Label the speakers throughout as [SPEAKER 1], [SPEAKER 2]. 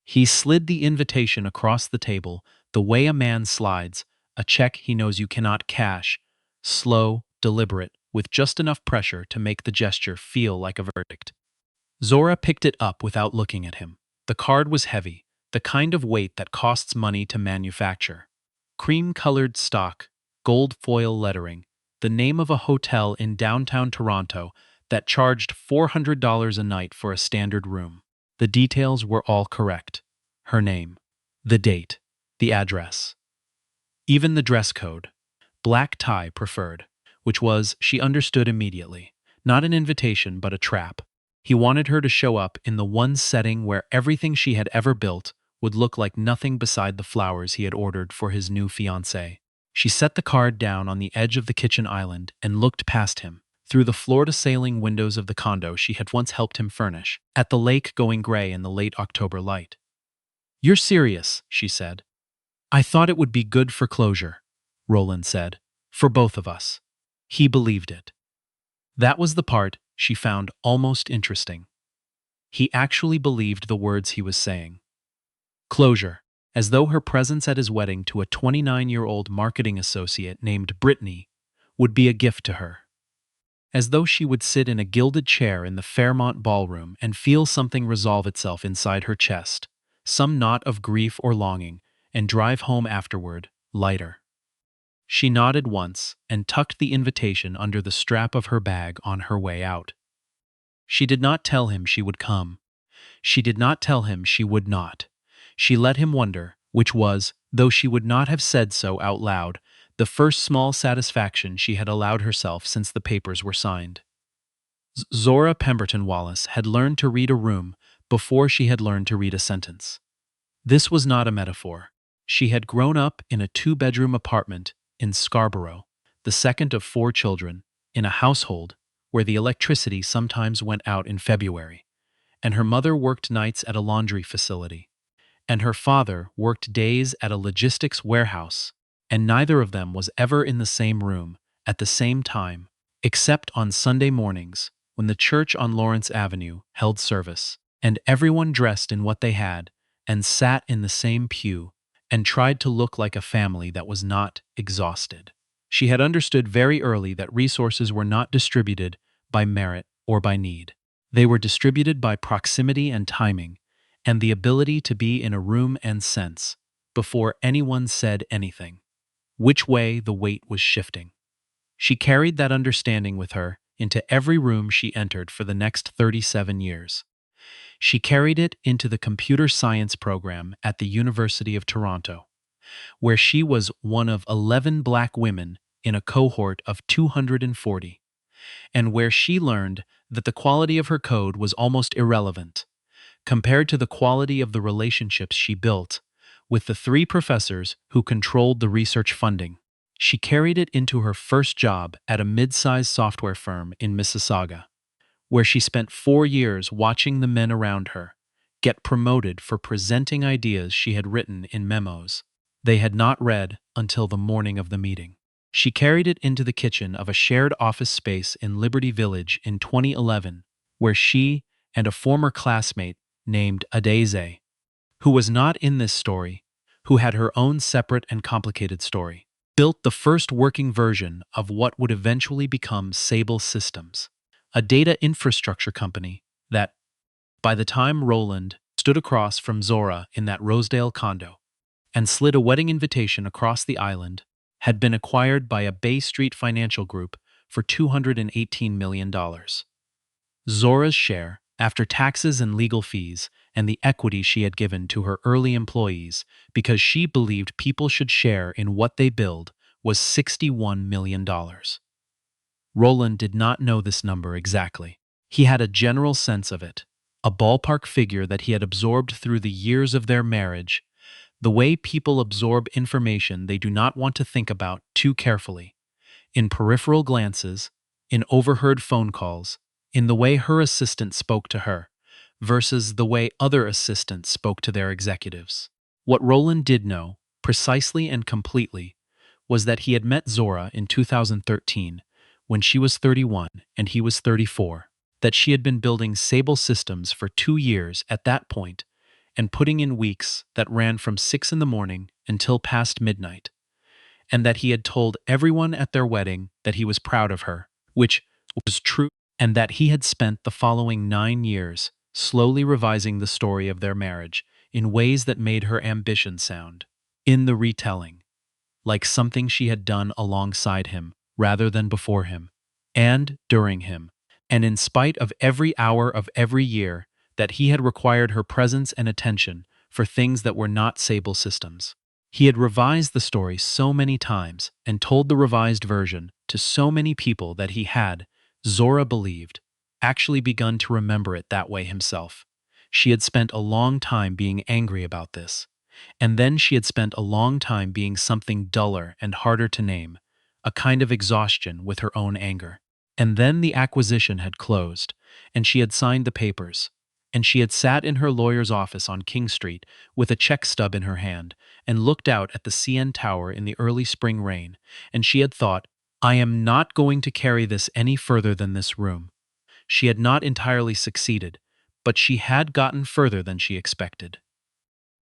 [SPEAKER 1] He slid the invitation across the table, the way a man slides a check he knows you cannot cash, slow, deliberate, with just enough pressure to make the gesture feel like a verdict. Zora picked it up without looking at him. The card was heavy, the kind of weight that costs money to manufacture. Cream-colored stock, gold foil lettering, the name of a hotel in downtown Toronto that charged $400 a night for a standard room. The details were all correct. Her name, the date, the address. Even the dress code. Black tie preferred, which was, she understood immediately, not an invitation but a trap. He wanted her to show up in the one setting where everything she had ever built would look like nothing beside the flowers he had ordered for his new fiancée. She set the card down on the edge of the kitchen island and looked past him, through the floor-to-ceiling windows of the condo she had once helped him furnish, at the lake going gray in the late October light. "You're serious," she said. "I thought it would be good for closure," Roland said. "For both of us." He believed it. That was the part she found almost interesting. He actually believed the words he was saying. Closure, as though her presence at his wedding to a 29-year-old marketing associate named Brittany would be a gift to her. As though she would sit in a gilded chair in the Fairmont ballroom and feel something resolve itself inside her chest, some knot of grief or longing, and drive home afterward, lighter. She nodded once and tucked the invitation under the strap of her bag on her way out. She did not tell him she would come. She did not tell him she would not. She let him wonder, which was, though she would not have said so out loud, the first small satisfaction she had allowed herself since the papers were signed. Zora Pemberton Wallace had learned to read a room before she had learned to read a sentence. This was not a metaphor. She had grown up in a two-bedroom apartment in Scarborough, the second of 4 children, in a household where the electricity sometimes went out in February, and her mother worked nights at a laundry facility, and her father worked days at a logistics warehouse, and neither of them was ever in the same room at the same time, except on Sunday mornings when the church on Lawrence Avenue held service, and everyone dressed in what they had and sat in the same pew and tried to look like a family that was not exhausted. She had understood very early that resources were not distributed by merit or by need. They were distributed by proximity and timing, and the ability to be in a room and sense, before anyone said anything, which way the weight was shifting. She carried that understanding with her into every room she entered for the next 37 years. She carried it into the computer science program at the University of Toronto, where she was one of 11 black women in a cohort of 240, and where she learned that the quality of her code was almost irrelevant compared to the quality of the relationships she built with the 3 professors who controlled the research funding. She carried it into her first job at a mid-sized software firm in Mississauga, where she spent 4 years watching the men around her get promoted for presenting ideas she had written in memos they had not read until the morning of the meeting. She carried it into the kitchen of a shared office space in Liberty Village in 2011, where she and a former classmate named Adeze, who was not in this story, who had her own separate and complicated story, built the first working version of what would eventually become Sable Systems, a data infrastructure company that, by the time Roland stood across from Zora in that Rosedale condo and slid a wedding invitation across the island, had been acquired by a Bay Street financial group for $218 million. Zora's share, after taxes and legal fees, and the equity she had given to her early employees because she believed people should share in what they build, was $61 million. Roland did not know this number exactly. He had a general sense of it, a ballpark figure that he had absorbed through the years of their marriage, the way people absorb information they do not want to think about too carefully, in peripheral glances, in overheard phone calls, in the way her assistant spoke to her, versus the way other assistants spoke to their executives. What Roland did know, precisely and completely, was that he had met Zora in 2013, when she was 31 and he was 34, that she had been building Sable Systems for 2 years at that point, and putting in weeks that ran from 6 in the morning until past midnight, and that he had told everyone at their wedding that he was proud of her, which was true, and that he had spent the following 9 years slowly revising the story of their marriage in ways that made her ambition sound, in the retelling, like something she had done alongside him rather than before him, and during him, and in spite of every hour of every year that he had required her presence and attention for things that were not Sable systems. He had revised the story so many times and told the revised version to so many people that he had, Zora believed, actually begun to remember it that way himself. She had spent a long time being angry about this, and then she had spent a long time being something duller and harder to name, a kind of exhaustion with her own anger. And then the acquisition had closed, and she had signed the papers, and she had sat in her lawyer's office on King Street with a check stub in her hand and looked out at the CN Tower in the early spring rain, and she had thought, I am not going to carry this any further than this room. She had not entirely succeeded, but she had gotten further than she expected.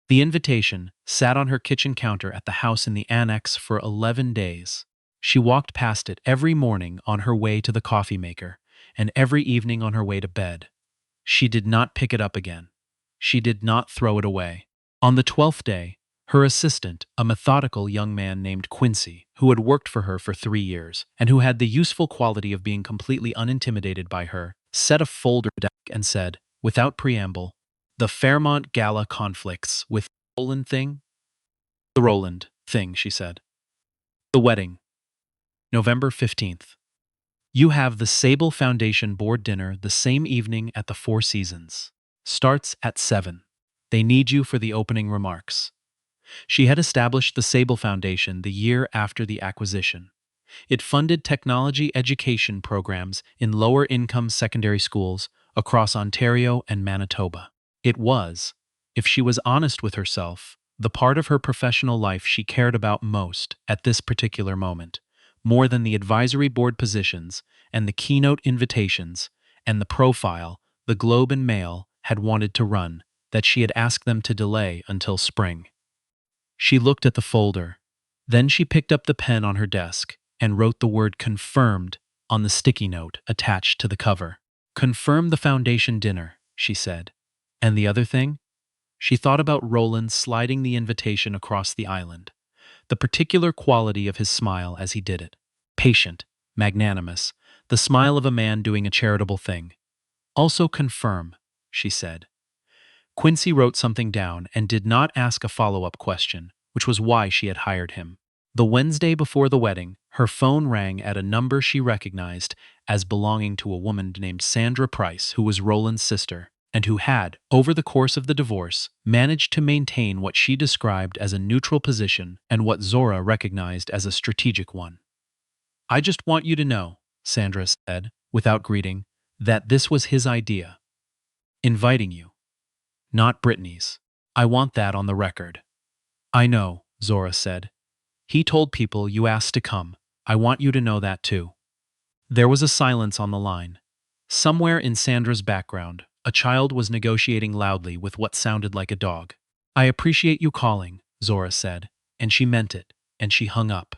[SPEAKER 1] The invitation sat on her kitchen counter at the house in the annex for 11 days. She walked past it every morning on her way to the coffee maker, and every evening on her way to bed. She did not pick it up again. She did not throw it away. On the 12th day, her assistant, a methodical young man named Quincy, who had worked for her for 3 years, and who had the useful quality of being completely unintimidated by her, set a folder deck and said, without preamble, the Fairmont Gala conflicts with Roland thing? The Roland thing, she said. The wedding. November 15th. You have the Sable Foundation board dinner the same evening at the Four Seasons. Starts at 7. They need you for the opening remarks. She had established the Sable Foundation the year after the acquisition. It funded technology education programs in lower-income secondary schools across Ontario and Manitoba. It was, if she was honest with herself, the part of her professional life she cared about most at this particular moment, more than the advisory board positions and the keynote invitations and the profile the Globe and Mail had wanted to run that she had asked them to delay until spring. She looked at the folder. Then she picked up the pen on her desk and wrote the word confirmed on the sticky note attached to the cover. Confirm the foundation dinner, she said. And the other thing? She thought about Roland sliding the invitation across the island, the particular quality of his smile as he did it. Patient, magnanimous, the smile of a man doing a charitable thing. Also confirm, she said. Quincy wrote something down and did not ask a follow-up question, which was why she had hired him. The Wednesday before the wedding, her phone rang at a number she recognized as belonging to a woman named Sandra Price, who was Roland's sister, and who had, over the course of the divorce, managed to maintain what she described as a neutral position and what Zora recognized as a strategic one. I just want you to know, Sandra said, without greeting, that this was his idea. Inviting you. Not Brittany's. I want that on the record. I know, Zora said. He told people you asked to come. I want you to know that too. There was a silence on the line. Somewhere in Sandra's background, a child was negotiating loudly with what sounded like a dog. I appreciate you calling, Zora said, and she meant it, and she hung up.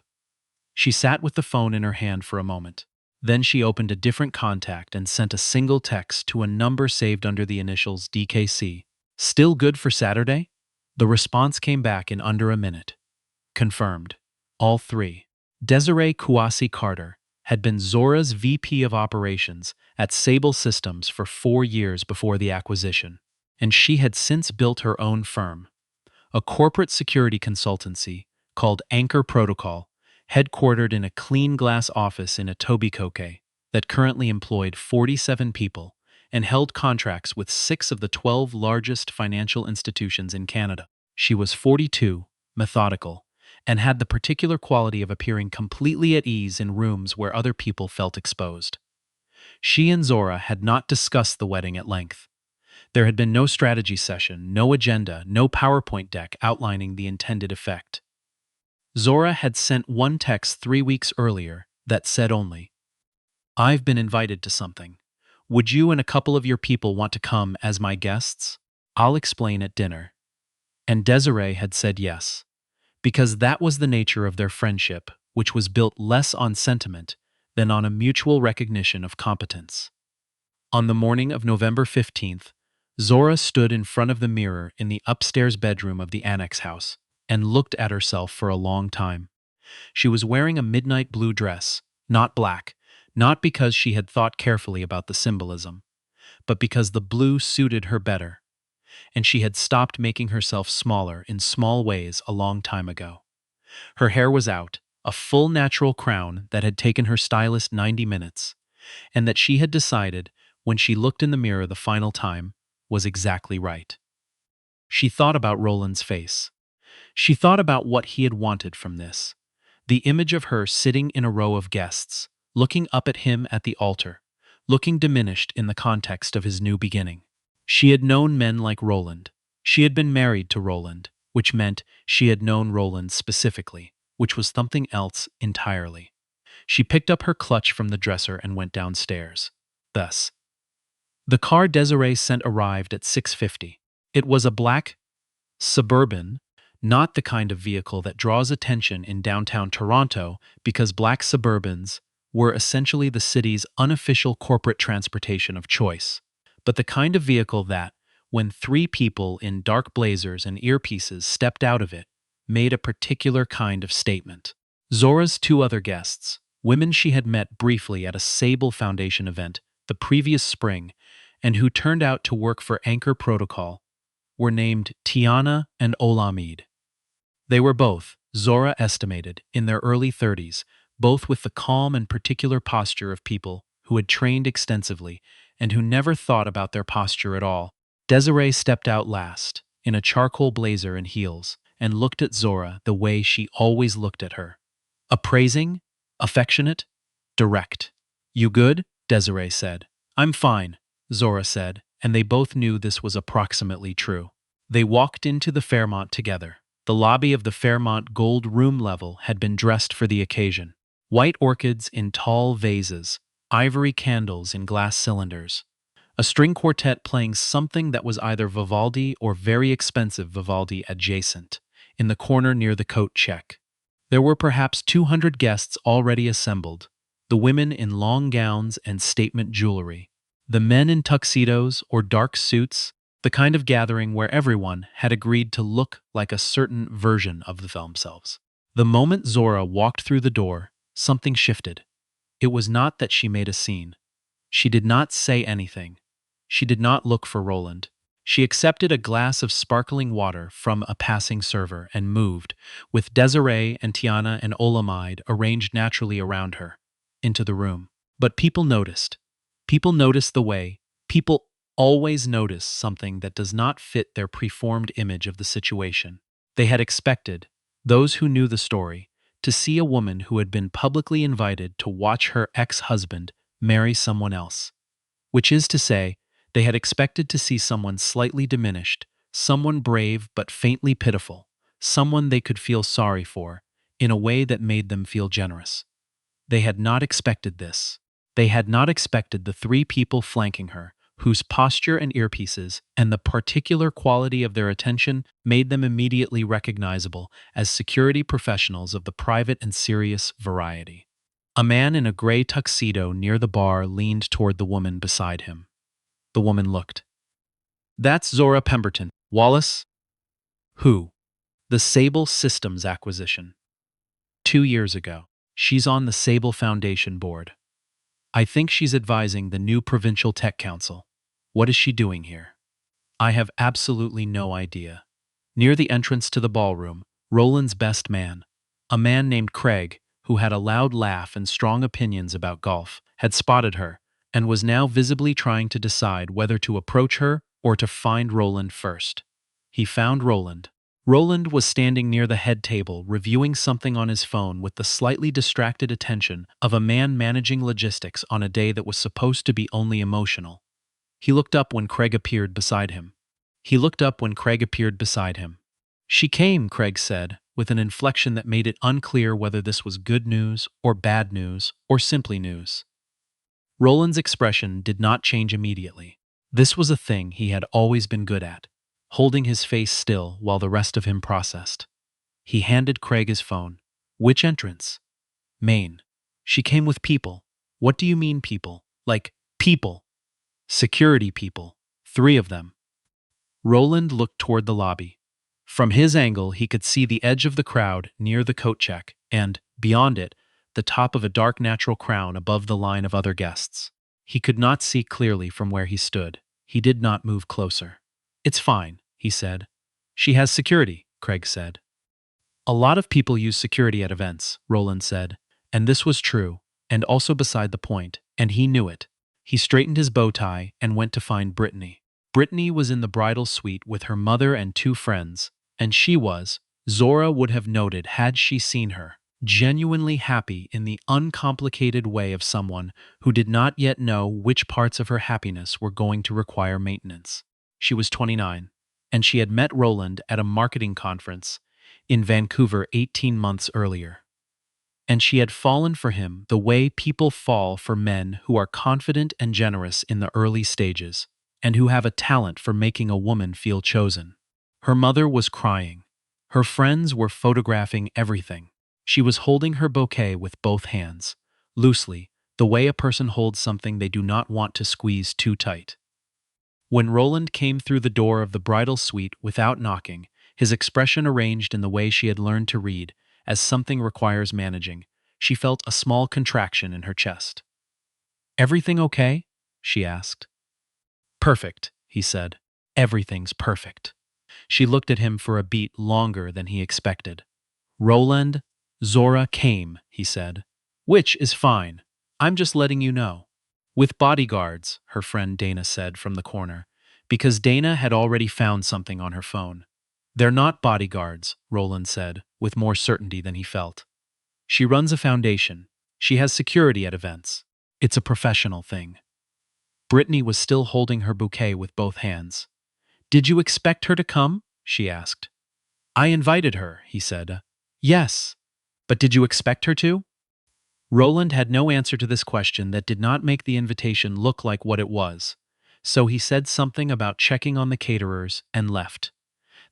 [SPEAKER 1] She sat with the phone in her hand for a moment. Then she opened a different contact and sent a single text to a number saved under the initials DKC. Still good for Saturday? The response came back in under a minute. Confirmed. All three. Desiree Kouassi Carter had been Zora's VP of Operations at Sable Systems for 4 years before the acquisition, and she had since built her own firm, a corporate security consultancy called Anchor Protocol, headquartered in a clean glass office in Etobicoke that currently employed 47 people and held contracts with 6 of the 12 largest financial institutions in Canada. She was 42, methodical, and had the particular quality of appearing completely at ease in rooms where other people felt exposed. She and Zora had not discussed the wedding at length. There had been no strategy session, no agenda, no PowerPoint deck outlining the intended effect. Zora had sent one text 3 weeks earlier that said only, I've been invited to something. Would you and a couple of your people want to come as my guests? I'll explain at dinner. And Desiree had said yes, because that was the nature of their friendship, which was built less on sentiment than on a mutual recognition of competence. On the morning of November 15th, Zora stood in front of the mirror in the upstairs bedroom of the annex house and looked at herself for a long time. She was wearing a midnight blue dress, not black, not because she had thought carefully about the symbolism, but because the blue suited her better, and she had stopped making herself smaller in small ways a long time ago. Her hair was out, a full natural crown that had taken her stylist 90 minutes, and that she had decided, when she looked in the mirror the final time, was exactly right. She thought about Roland's face. She thought about what he had wanted from this. The image of her sitting in a row of guests, looking up at him at the altar, looking diminished in the context of his new beginning. She had known men like Roland. She had been married to Roland, which meant she had known Roland specifically, which was something else entirely. She picked up her clutch from the dresser and went downstairs. Thus, the car Desiree sent arrived at 6:50. It was a black Suburban, not the kind of vehicle that draws attention in downtown Toronto because black Suburbans were essentially the city's unofficial corporate transportation of choice, but the kind of vehicle that, when three people in dark blazers and earpieces stepped out of it, made a particular kind of statement. Zora's two other guests, women she had met briefly at a Sable Foundation event the previous spring and who turned out to work for Anchor Protocol, were named Tiana and Olamide. They were both, Zora estimated, in their early 30s, both with the calm and particular posture of people who had trained extensively and who never thought about their posture at all. Desiree stepped out last, in a charcoal blazer and heels, and looked at Zora the way she always looked at her. Appraising, affectionate, direct. "You good?" Desiree said. "I'm fine," Zora said, and they both knew this was approximately true. They walked into the Fairmont together. The lobby of the Fairmont Gold Room level had been dressed for the occasion. White orchids in tall vases, ivory candles in glass cylinders, a string quartet playing something that was either Vivaldi or very expensive Vivaldi adjacent, in the corner near the coat check. There were perhaps 200 guests already assembled, the women in long gowns and statement jewelry, the men in tuxedos or dark suits, the kind of gathering where everyone had agreed to look like a certain version of themselves. The moment Zora walked through the door, something shifted. It was not that she made a scene. She did not say anything. She did not look for Roland. She accepted a glass of sparkling water from a passing server and moved, with Desiree and Tiana and Olamide arranged naturally around her, into the room. But people noticed. People noticed the way people always notice something that does not fit their preformed image of the situation. They had expected, those who knew the story, to see a woman who had been publicly invited to watch her ex-husband marry someone else. Which is to say, they had expected to see someone slightly diminished, someone brave but faintly pitiful, someone they could feel sorry for, in a way that made them feel generous. They had not expected this. They had not expected the three people flanking her, whose posture and earpieces and the particular quality of their attention made them immediately recognizable as security professionals of the private and serious variety. A man in a gray tuxedo near the bar leaned toward the woman beside him. The woman looked. "That's Zora Pemberton. Wallace?" "Who?" "The Sable Systems acquisition. 2 years ago. She's on the Sable Foundation board. I think she's advising the new Provincial Tech Council. What is she doing here?" "I have absolutely no idea." Near the entrance to the ballroom, Roland's best man, a man named Craig, who had a loud laugh and strong opinions about golf, had spotted her, and was now visibly trying to decide whether to approach her or to find Roland first. He found Roland. Roland was standing near the head table reviewing something on his phone with the slightly distracted attention of a man managing logistics on a day that was supposed to be only emotional. He looked up when Craig appeared beside him. "She came," Craig said, with an inflection that made it unclear whether this was good news or bad news or simply news. Roland's expression did not change immediately. This was a thing he had always been good at. holding his face still while the rest of him processed. He handed Craig his phone. Which entrance? Main. She came with people. What do you mean people? Like, people. Security people. 3 of them. Roland looked toward the lobby. From his angle, he could see the edge of the crowd near the coat check and, beyond it, the top of a dark natural crown above the line of other guests. He could not see clearly from where he stood. He did not move closer. It's fine, he said. She has security, Craig said. A lot of people use security at events, Roland said, and this was true, and also beside the point, and he knew it. He straightened his bow tie and went to find Brittany. Brittany was in the bridal suite with her mother and 2 friends, and she was, Zora would have noted had she seen her, genuinely happy in the uncomplicated way of someone who did not yet know which parts of her happiness were going to require maintenance. She was 29, and she had met Roland at a marketing conference in Vancouver 18 months earlier. And she had fallen for him the way people fall for men who are confident and generous in the early stages, and who have a talent for making a woman feel chosen. Her mother was crying. Her friends were photographing everything. She was holding her bouquet with both hands, loosely, the way a person holds something they do not want to squeeze too tight. When Roland came through the door of the bridal suite without knocking, his expression arranged in the way she had learned to read, as something requires managing, she felt a small contraction in her chest. Everything okay? She asked. Perfect, he said. Everything's perfect. She looked at him for a beat longer than he expected. Roland, Zora came, he said. Which is fine. I'm just letting you know. With bodyguards, her friend Dana said from the corner, because Dana had already found something on her phone. They're not bodyguards, Roland said, with more certainty than he felt. She runs a foundation. She has security at events. It's a professional thing. Brittany was still holding her bouquet with both hands. Did you expect her to come? She asked. I invited her, he said. Yes. But did you expect her to? Roland had no answer to this question that did not make the invitation look like what it was, so he said something about checking on the caterers and left.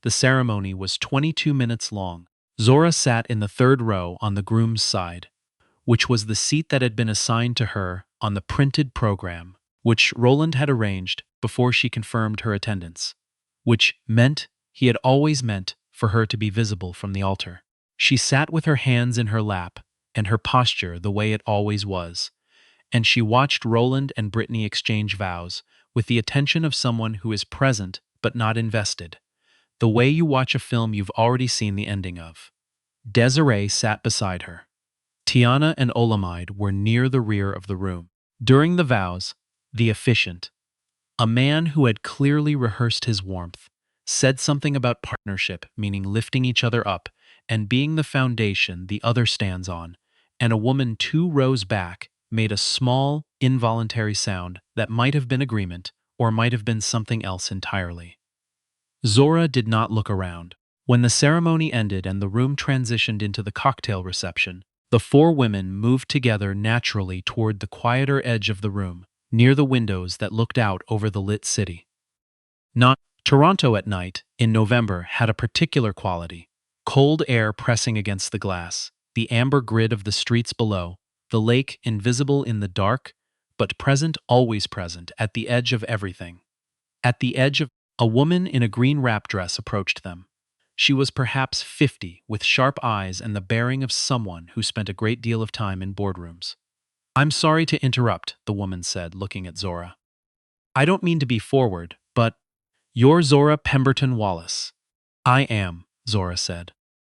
[SPEAKER 1] The ceremony was 22 minutes long. Zora sat in the 3rd row on the groom's side, which was the seat that had been assigned to her on the printed program, which Roland had arranged before she confirmed her attendance, which meant he had always meant for her to be visible from the altar. She sat with her hands in her lap and her posture the way it always was, and she watched Roland and Brittany exchange vows with the attention of someone who is present but not invested, the way you watch a film you've already seen the ending of. Desiree sat beside her. Tiana and Olamide were near the rear of the room. During the vows, the officiant, a man who had clearly rehearsed his warmth, said something about partnership, meaning lifting each other up, and being the foundation the other stands on, and a woman 2 rows back made a small, involuntary sound that might have been agreement or might have been something else entirely. Zora did not look around. When the ceremony ended and the room transitioned into the cocktail reception, the 4 women moved together naturally toward the quieter edge of the room, near the windows that looked out over the lit city. Not Toronto at night, in November, had a particular quality. Cold air pressing against the glass, the amber grid of the streets below, the lake invisible in the dark, but present, always present, at the edge of everything. At the edge of a woman in a green wrap dress approached them. She was perhaps 50, with sharp eyes and the bearing of someone who spent a great deal of time in boardrooms. I'm sorry to interrupt, the woman said, looking at Zora. I don't mean to be forward, but you're Zora Pemberton Wallace. I am, Zora said.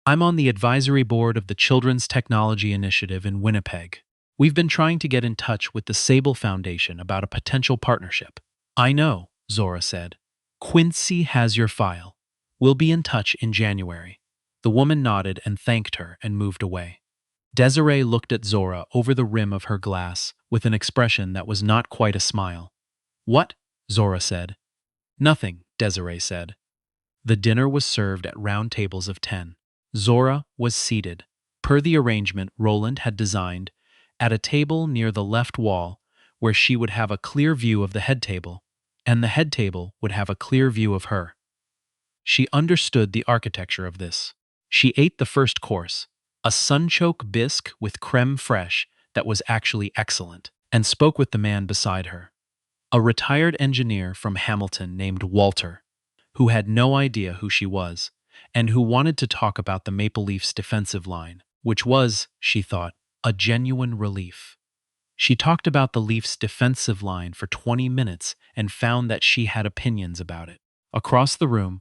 [SPEAKER 1] I'm on the advisory board of the Children's Technology Initiative in Winnipeg. We've been trying to get in touch with the Sable Foundation about a potential partnership. I know, Zora said. Quincy has your file. We'll be in touch in January. The woman nodded and thanked her and moved away. Desiree looked at Zora over the rim of her glass with an expression that was not quite a smile. What? Zora said. Nothing, Desiree said. The dinner was served at round tables of 10. Zora was seated, per the arrangement Roland had designed, at a table near the left wall where she would have a clear view of the head table, and the head table would have a clear view of her. She understood the architecture of this. She ate the first course, a sunchoke bisque with creme fraiche that was actually excellent, and spoke with the man beside her, a retired engineer from Hamilton named Walter, who had no idea who she was, and who wanted to talk about the Maple Leafs' defensive line, which was, she thought, a genuine relief. She talked about the Leafs' defensive line for 20 minutes and found that she had opinions about it. Across the room,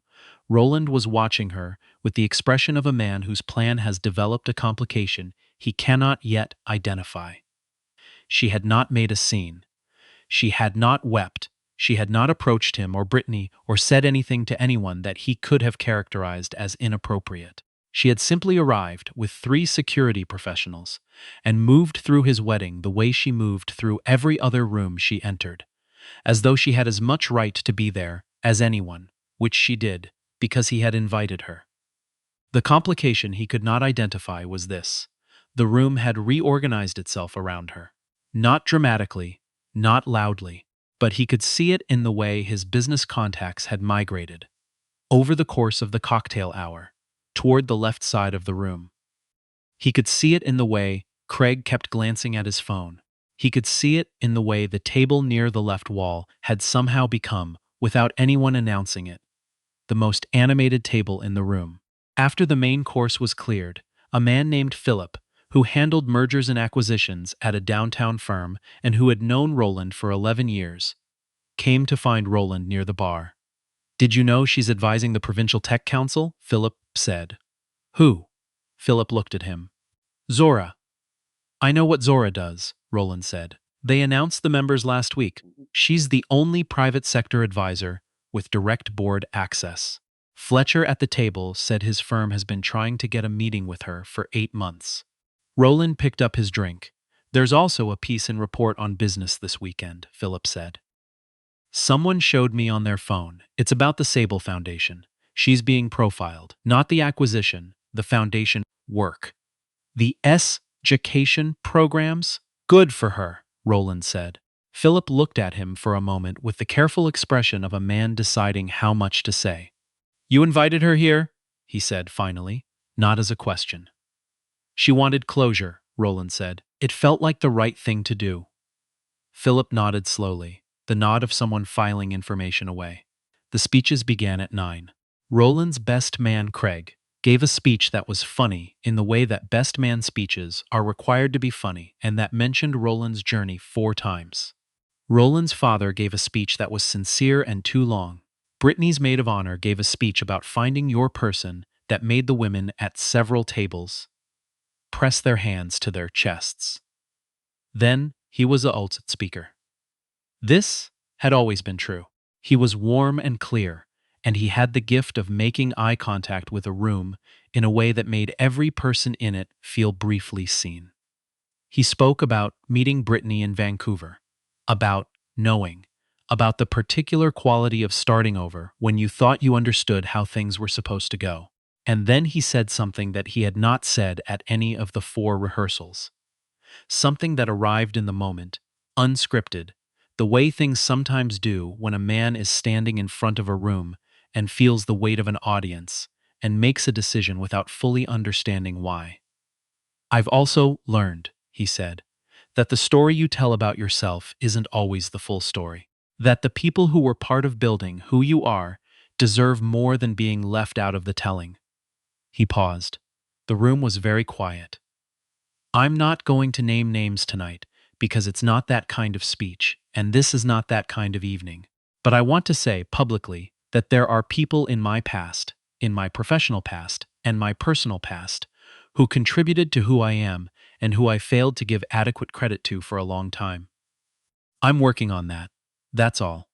[SPEAKER 1] Roland was watching her with the expression of a man whose plan has developed a complication he cannot yet identify. She had not made a scene. She had not wept. She had not approached him or Brittany or said anything to anyone that he could have characterized as inappropriate. She had simply arrived with 3 security professionals and moved through his wedding the way she moved through every other room she entered, as though she had as much right to be there as anyone, which she did, because he had invited her. The complication he could not identify was this: the room had reorganized itself around her. Not dramatically, not loudly, but he could see it in the way his business contacts had migrated, over the course of the cocktail hour, toward the left side of the room. He could see it in the way Craig kept glancing at his phone. He could see it in the way the table near the left wall had somehow become, without anyone announcing it, the most animated table in the room. After the main course was cleared, a man named Philip, who handled mergers and acquisitions at a downtown firm and who had known Roland for 11 years, came to find Roland near the bar. "Did you know she's advising the Provincial Tech Council?" Philip said. "Who?" Philip looked at him. "Zora." "I know what Zora does," Roland said. "They announced the members last week. She's the only private sector advisor with direct board access. Fletcher at the table said his firm has been trying to get a meeting with her for 8 months. Roland picked up his drink. "There's also a piece and report on business this weekend," Philip said. "Someone showed me on their phone. It's about the Sable Foundation. She's being profiled. Not the acquisition, the foundation work. The education programs? Good for her," Roland said. Philip looked at him for a moment with the careful expression of a man deciding how much to say. "You invited her here?" he said finally, not as a question. "She wanted closure," Roland said. "It felt like the right thing to do." Philip nodded slowly, the nod of someone filing information away. The speeches began at 9. Roland's best man, Craig, gave a speech that was funny in the way that best man speeches are required to be funny and that mentioned Roland's journey 4 times. Roland's father gave a speech that was sincere and too long. Brittany's maid of honor gave a speech about finding your person that made the women at several tables press their hands to their chests. Then he was a ultimate speaker. This had always been true. He was warm and clear, and he had the gift of making eye contact with a room in a way that made every person in it feel briefly seen. He spoke about meeting Brittany in Vancouver, about knowing, about the particular quality of starting over when you thought you understood how things were supposed to go. And then he said something that he had not said at any of the 4 rehearsals. Something that arrived in the moment, unscripted, the way things sometimes do when a man is standing in front of a room and feels the weight of an audience and makes a decision without fully understanding why. "I've also learned," he said, "that the story you tell about yourself isn't always the full story. That the people who were part of building who you are deserve more than being left out of the telling." He paused. The room was very quiet. "I'm not going to name names tonight because it's not that kind of speech, and this is not that kind of evening. But I want to say publicly that there are people in my past, in my professional past, and my personal past, who contributed to who I am and who I failed to give adequate credit to for a long time. I'm working on that. That's all."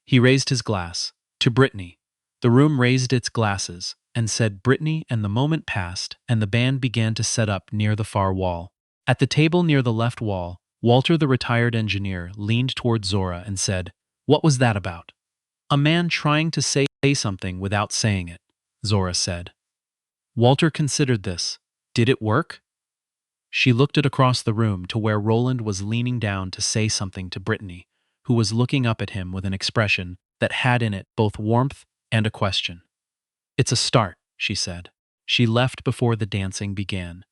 [SPEAKER 1] He raised his glass. To Brittany. The room raised its glasses and said Brittany, and the moment passed and the band began to set up near the far wall. At the table near the left wall, Walter the retired engineer leaned toward Zora and said, "What was that about?" "A man trying to say something without saying it," Zora said. Walter considered this. Did it work? She looked across the room to where Roland was leaning down to say something to Brittany, who was looking up at him with an expression that had in it both warmth and a question. It's a start, she said. She left before the dancing began.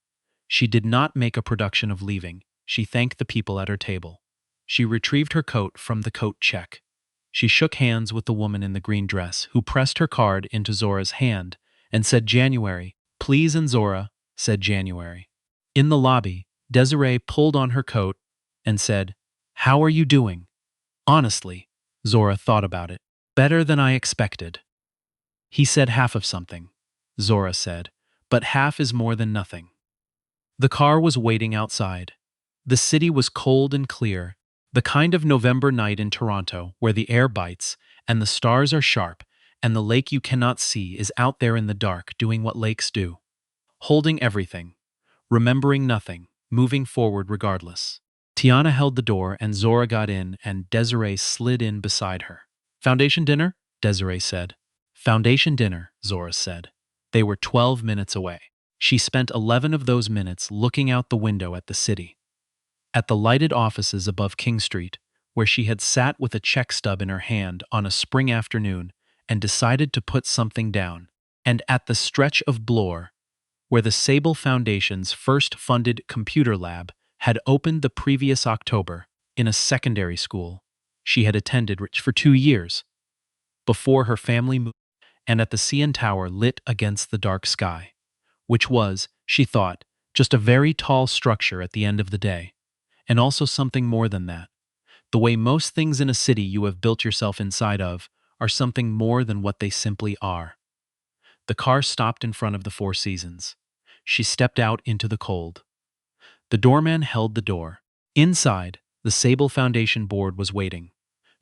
[SPEAKER 1] She did not make a production of leaving. She thanked the people at her table. She retrieved her coat from the coat check. She shook hands with the woman in the green dress, who pressed her card into Zora's hand and said, January. Please, and Zora said January. In the lobby, Desiree pulled on her coat and said, How are you doing? Honestly, Zora thought about it. Better than I expected. He said half of something, Zora said, but half is more than nothing. The car was waiting outside. The city was cold and clear, the kind of November night in Toronto where the air bites and the stars are sharp and the lake you cannot see is out there in the dark doing what lakes do. Holding everything, remembering nothing, moving forward regardless. Tiana held the door and Zora got in and Desiree slid in beside her. Foundation dinner? Desiree said. Foundation dinner, Zora said. They were 12 minutes away. She spent 11 of those minutes looking out the window at the city. At the lighted offices above King Street, where she had sat with a check stub in her hand on a spring afternoon and decided to put something down. And at the stretch of Bloor, where the Sable Foundation's first funded computer lab had opened the previous October in a secondary school she had attended for 2 years before her family moved, and at the CN Tower lit against the dark sky, which was, she thought, just a very tall structure at the end of the day, and also something more than that. The way most things in a city you have built yourself inside of are something more than what they simply are. The car stopped in front of the Four Seasons. She stepped out into the cold. The doorman held the door. Inside, the Sable Foundation board was waiting.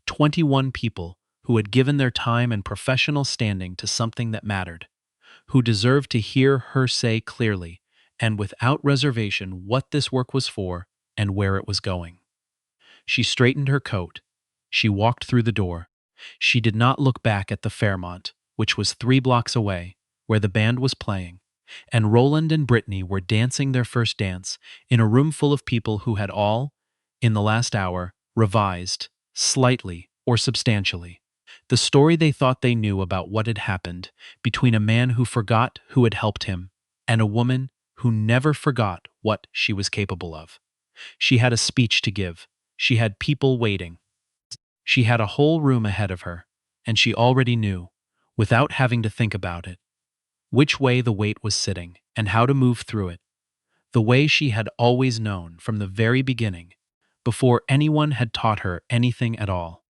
[SPEAKER 1] 21 people who had given their time and professional standing to something that mattered, who deserved to hear her say clearly and without reservation what this work was for and where it was going. She straightened her coat. She walked through the door. She did not look back at the Fairmont, which was 3 blocks away, where the band was playing, and Roland and Brittany were dancing their first dance in a room full of people who had all, in the last hour, revised, slightly or substantially, the story they thought they knew about what had happened between a man who forgot who had helped him and a woman who never forgot what she was capable of. She had a speech to give. She had people waiting. She had a whole room ahead of her, and she already knew, without having to think about it, which way the weight was sitting and how to move through it, the way she had always known from the very beginning, before anyone had taught her anything at all.